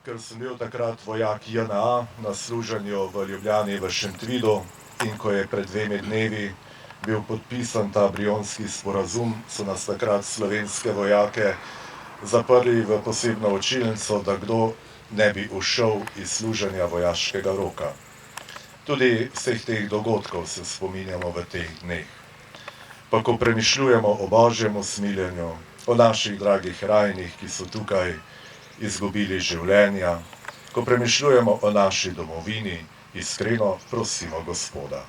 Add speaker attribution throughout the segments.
Speaker 1: ker sem bil takrat vojak JNA na služenju v Ljubljani v Šentvidu in ko je pred 2 dnevi bil podpisan ta Brionski sporazum, so nas takrat slovenske vojake zaprli v posebno učilnico, da kdo ne bi ušel iz služenja vojaškega roka. Tudi vseh teh dogodkov se spominjamo v teh dneh. Pa ko premišljujemo o Božjem usmiljenju, o naših dragih rajnih, ki so tukaj izgubili življenja, ko premišljujemo o naši domovini, iskreno prosimo Gospoda.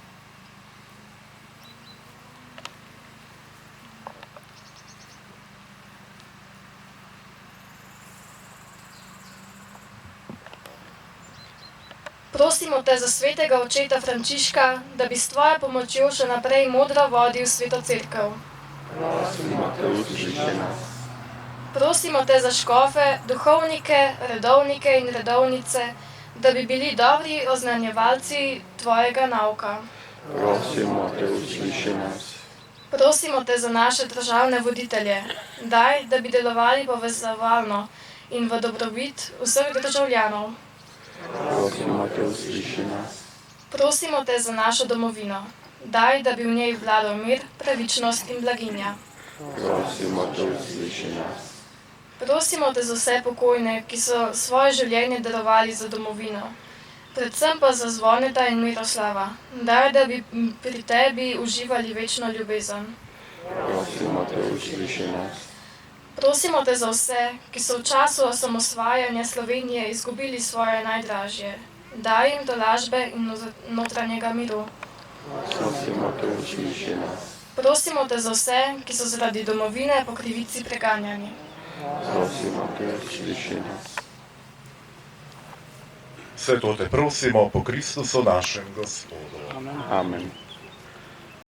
Speaker 2: Prosimo te za svetega očeta Frančiška, da bi s tvojo pomočjo še naprej modro vodil Sveto Cerkev.
Speaker 3: Prosimo te, usliši nas.
Speaker 2: Prosimo te za škofe, duhovnike, redovnike in redovnice, da bi bili dobri oznanjevalci tvojega nauka.
Speaker 3: Prosimo te, usliši nas.
Speaker 2: Prosimo te za naše državne voditelje, daj, da bi delovali povezovalno in v dobrobit vseh državljanov.
Speaker 3: Prosimo te, usliši nas.
Speaker 2: Prosimo te za našo domovino, daj, da bi v njej vladal mir, pravičnost in blaginja.
Speaker 3: Prosimo te, usliši nas.
Speaker 2: Prosimo te za vse pokojne, ki so svoje življenje darovali za domovino, predvsem pa za Zvoneta in Miroslava, daj, da bi pri tebi uživali večno ljubezen.
Speaker 3: Prosimo te, usliši nas.
Speaker 2: Prosimo te za vse, ki so v času osamosvajanja Slovenije izgubili svoje najdražje, daj jim tolažbe in notranjega miru.
Speaker 3: Prosimo te, usliši nas.
Speaker 2: Prosimo te za vse, ki so zaradi domovine po krivici preganjani.
Speaker 3: Prosimo te, usliši nas.
Speaker 1: Vse to te prosimo po Kristusu našem Gospodu.
Speaker 3: Amen.